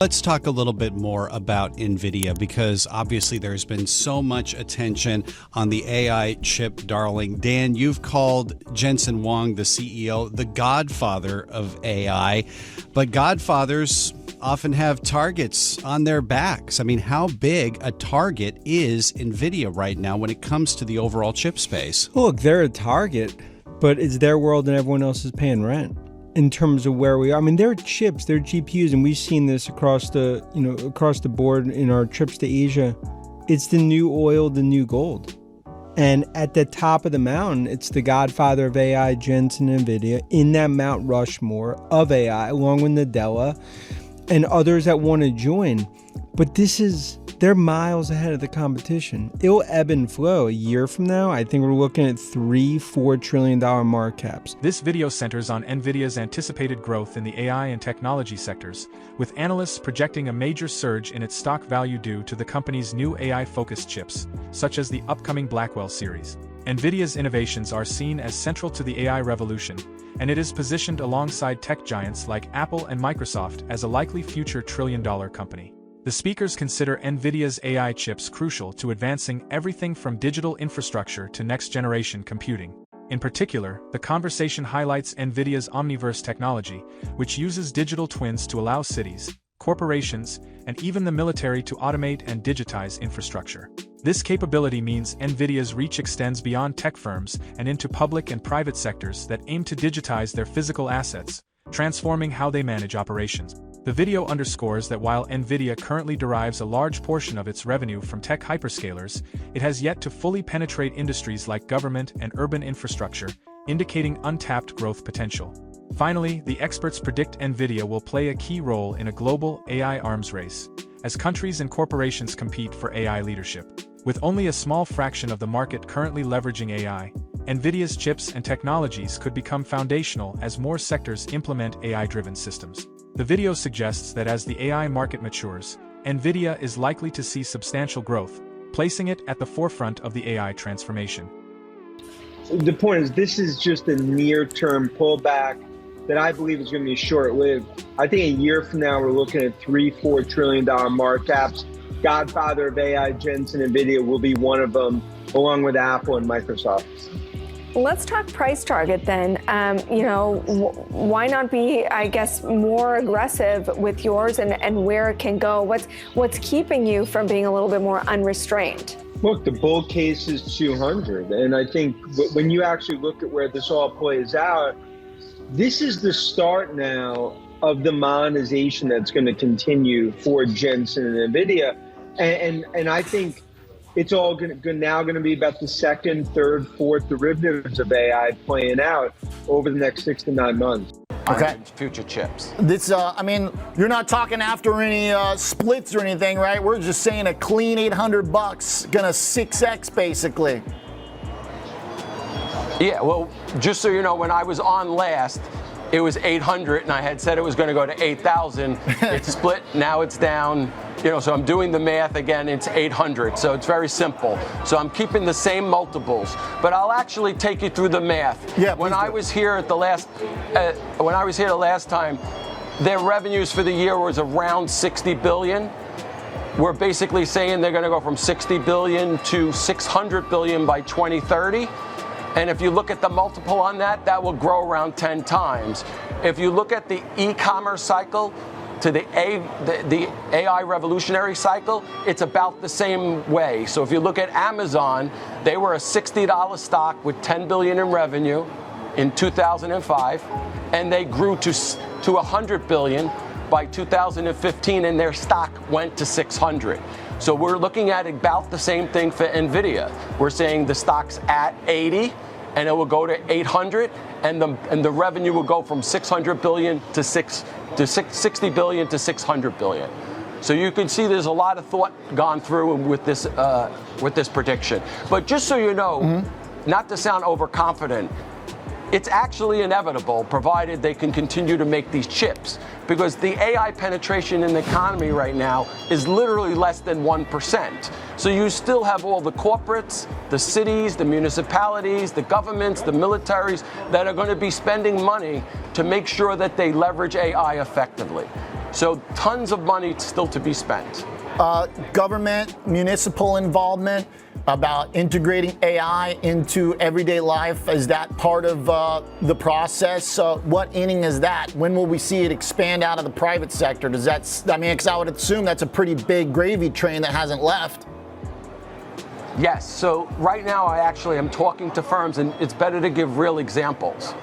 Let's talk a little bit more about Nvidia, because obviously there's been so much attention on the AI chip darling. Dan, you've called Jensen Huang, the CEO, the godfather of AI, but godfathers often have targets on their backs. I mean, how big a target is Nvidia right now when it comes to the overall chip space? Look, they're a target, but it's their world and everyone else is paying rent. In terms of where we are, I mean, they're chips, they're GPUs, and we've seen this across the board in our trips to Asia. It's the new oil, the new gold. And at the top of the mountain, it's the godfather of AI, Jensen Nvidia, in that Mount Rushmore of AI, along with Nadella and others that want to join. But they're miles ahead of the competition. It'll ebb and flow. A year from now, I think we're looking at $3-4 trillion market caps. This video centers on Nvidia's anticipated growth in the AI and technology sectors, with analysts projecting a major surge in its stock value due to the company's new AI-focused chips, such as the upcoming Blackwell series. Nvidia's innovations are seen as central to the AI revolution, and it is positioned alongside tech giants like Apple and Microsoft as a likely future trillion-dollar company. The speakers consider Nvidia's AI chips crucial to advancing everything from digital infrastructure to next-generation computing. In particular, the conversation highlights Nvidia's Omniverse technology, which uses digital twins to allow cities, corporations, and even the military to automate and digitize infrastructure. This capability means Nvidia's reach extends beyond tech firms and into public and private sectors that aim to digitize their physical assets, transforming how they manage operations. The video underscores that while Nvidia currently derives a large portion of its revenue from tech hyperscalers, it has yet to fully penetrate industries like government and urban infrastructure, indicating untapped growth potential. Finally, the experts predict Nvidia will play a key role in a global AI arms race, as countries and corporations compete for AI leadership. With only a small fraction of the market currently leveraging AI, Nvidia's chips and technologies could become foundational as more sectors implement AI-driven systems. The video suggests that as the AI market matures, Nvidia is likely to see substantial growth, placing it at the forefront of the AI transformation. The point is, this is just a near-term pullback that I believe is going to be short-lived. I think a year from now, we're looking at $3-4 trillion market caps. Godfather of AI, Jensen Nvidia, will be one of them, along with Apple and Microsoft. Let's talk price target then. Why not be, I guess, more aggressive with yours and where it can go? What's keeping you from being a little bit more unrestrained? Look, the bull case is 200. And I think when you actually look at where this all plays out, this is the start now of the monetization that's going to continue for Jensen and Nvidia. And I think it's all now going to be about the second, third, fourth derivatives of AI playing out over the next 6 to 9 months. Okay. Future chips. This, you're not talking after any splits or anything, right? We're just saying a clean $800, gonna 6x basically. Yeah, well, just so you know, when I was on last, it was 800, and I had said it was going to go to 8,000. It's split, now it's down. So I'm doing the math again, it's 800. So it's very simple. So I'm keeping the same multiples, but I'll actually take you through the math. Yeah, when I was here the last time, their revenues for the year was around 60 billion. We're basically saying they're going to go from 60 billion to 600 billion by 2030. And if you look at the multiple on that, that will grow around 10 times. If you look at the e-commerce cycle to the AI revolutionary cycle, it's about the same way. So if you look at Amazon, they were a $60 stock with 10 billion in revenue in 2005, and they grew to 100 billion by 2015, and their stock went to 600. So we're looking at about the same thing for Nvidia. We're saying the stock's at 80, and it will go to 800, and the revenue will go from 600 billion to 60 billion to 600 billion. So you can see there's a lot of thought gone through with this prediction. But just so you know, not to sound overconfident, it's actually inevitable, provided they can continue to make these chips, because the AI penetration in the economy right now is literally less than 1%. So you still have all the corporates, the cities, the municipalities, the governments, the militaries that are going to be spending money to make sure that they leverage AI effectively. So tons of money still to be spent. Government, municipal involvement about integrating AI into everyday life. Is that part of the process? What inning is that? When will we see it expand out of the private sector? Does that, I mean, because I would assume that's a pretty big gravy train that hasn't left. Yes, so right now I actually am talking to firms, and it's better to give real examples.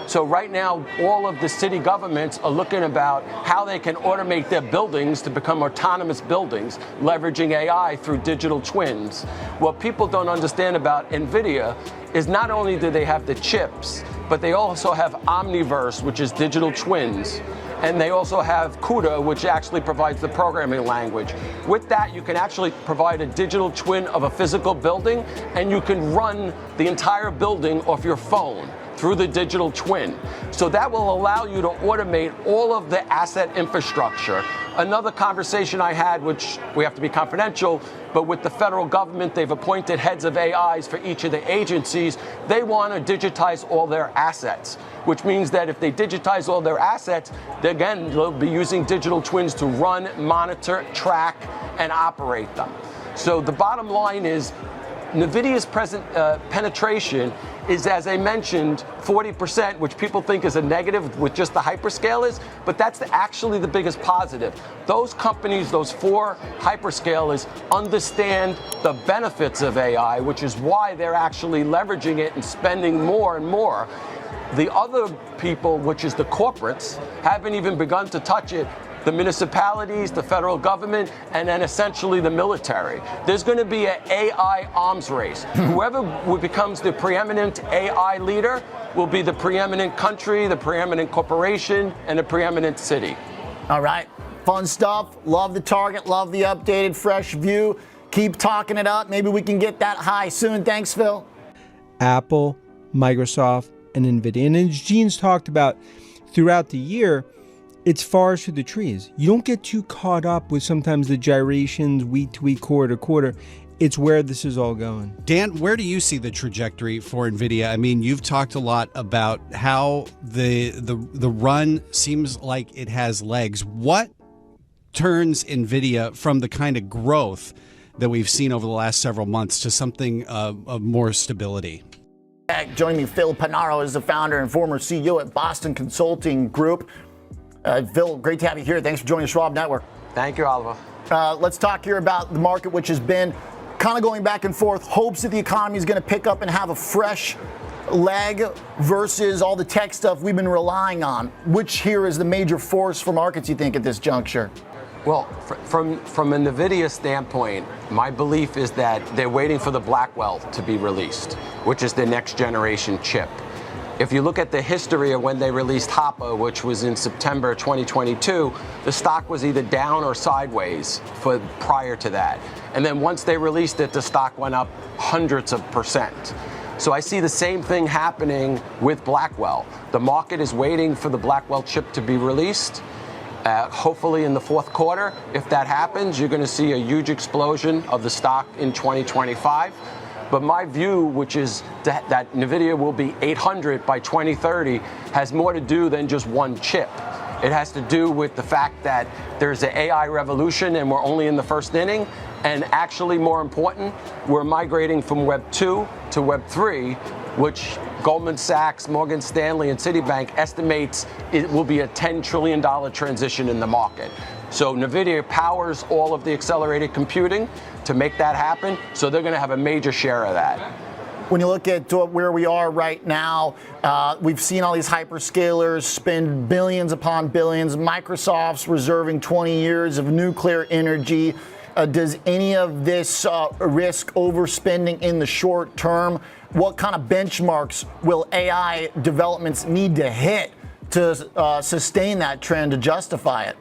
So right now, all of the city governments are looking about how they can automate their buildings to become autonomous buildings, leveraging AI through digital twins. What people don't understand about Nvidia is not only do they have the chips, but they also have Omniverse, which is digital twins. And they also have CUDA, which actually provides the programming language. With that, you can actually provide a digital twin of a physical building, and you can run the entire building off your phone through the digital twin. So that will allow you to automate all of the asset infrastructure. Another conversation I had, which we have to be confidential, but with the federal government, they've appointed heads of AIs for each of the agencies. They want to digitize all their assets, which means that if they digitize all their assets, again, they'll be using digital twins to run, monitor, track, and operate them. So the bottom line is, NVIDIA's present penetration is, as I mentioned, 40%, which people think is a negative with just the hyperscalers, but that's actually the biggest positive. Those companies, those 4 hyperscalers, understand the benefits of AI, which is why they're actually leveraging it and spending more and more. The other people, which is the corporates, haven't even begun to touch it. The municipalities, the federal government, and then essentially the military. There's going to be an AI arms race. Whoever becomes the preeminent AI leader will be the preeminent country, the preeminent corporation, and the preeminent city. All right, fun stuff. Love the target, love the updated, fresh view. Keep talking it up. Maybe we can get that high soon. Thanks, Phil. Apple, Microsoft, and Nvidia. And as Gene's talked about throughout the year, it's forest through the trees. You don't get too caught up with sometimes the gyrations week to week, quarter to quarter. It's where this is all going. Dan, where do you see the trajectory for Nvidia? I mean, you've talked a lot about how the run seems like it has legs. What turns Nvidia from the kind of growth that we've seen over the last several months to something of more stability? Joining me, Phil Panaro is the founder and former CEO at Boston Consulting Group. Phil, great to have you here. Thanks for joining the Schwab Network. Thank you, Oliver. Let's talk here about the market, which has been kind of going back and forth. Hopes that the economy is going to pick up and have a fresh leg versus all the tech stuff we've been relying on. Which here is the major force for markets, you think, at this juncture? Well, from a NVIDIA standpoint, my belief is that they're waiting for the Blackwell to be released, which is the next generation chip. If you look at the history of when they released Hopper, which was in September 2022, the stock was either down or sideways for prior to that. And then once they released it, the stock went up hundreds of percent. So I see the same thing happening with Blackwell. The market is waiting for the Blackwell chip to be released. Hopefully in the fourth quarter. If that happens, you're going to see a huge explosion of the stock in 2025. But my view, which is that NVIDIA will be 800 by 2030, has more to do than just one chip. It has to do with the fact that there's an AI revolution and we're only in the first inning. And actually, more important, we're migrating from Web 2 to Web 3, which Goldman Sachs, Morgan Stanley, and Citibank estimates it will be a $10 trillion transition in the market. So NVIDIA powers all of the accelerated computing to make that happen, so they're going to have a major share of that. When you look at where we are right now, we've seen all these hyperscalers spend billions upon billions. Microsoft's reserving 20 years of nuclear energy. Does any of this risk overspending in the short term? What kind of benchmarks will AI developments need to hit to sustain that trend, to justify it?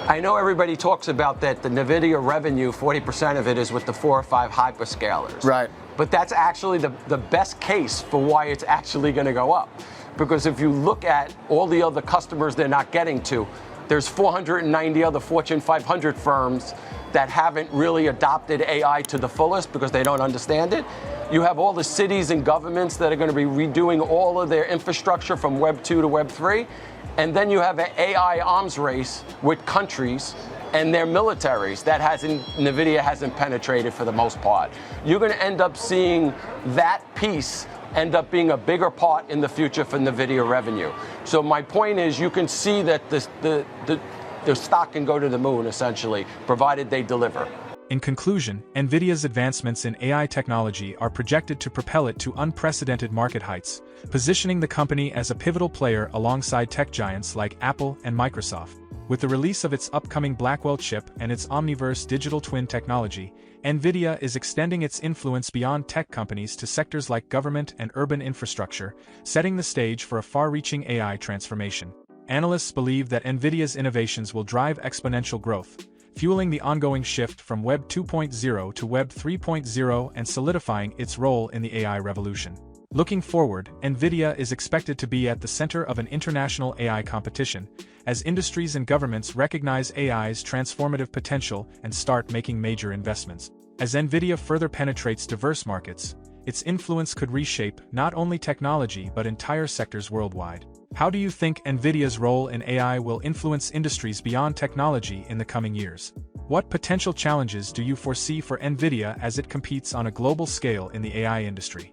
I know everybody talks about that the NVIDIA revenue, 40% of it is with the 4 or 5 hyperscalers. Right. But that's actually the best case for why it's actually going to go up. Because if you look at all the other customers they're not getting to, There's 490 other Fortune 500 firms that haven't really adopted AI to the fullest because they don't understand it. You have all the cities and governments that are going to be redoing all of their infrastructure from Web 2 to Web 3. And then you have an AI arms race with countries and their militaries that NVIDIA hasn't penetrated for the most part. You're going to end up seeing that piece end up being a bigger part in the future for NVIDIA revenue. So my point is, you can see that the stock can go to the moon, essentially, provided they deliver. In conclusion, Nvidia's advancements in AI technology are projected to propel it to unprecedented market heights, positioning the company as a pivotal player alongside tech giants like Apple and Microsoft. With the release of its upcoming Blackwell chip and its Omniverse digital twin technology, Nvidia is extending its influence beyond tech companies to sectors like government and urban infrastructure, setting the stage for a far-reaching AI transformation. Analysts believe that Nvidia's innovations will drive exponential growth, fueling the ongoing shift from Web 2.0 to Web 3.0 and solidifying its role in the AI revolution. Looking forward, Nvidia is expected to be at the center of an international AI competition, as industries and governments recognize AI's transformative potential and start making major investments. As Nvidia further penetrates diverse markets, its influence could reshape not only technology but entire sectors worldwide. How do you think Nvidia's role in AI will influence industries beyond technology in the coming years? What potential challenges do you foresee for Nvidia as it competes on a global scale in the AI industry?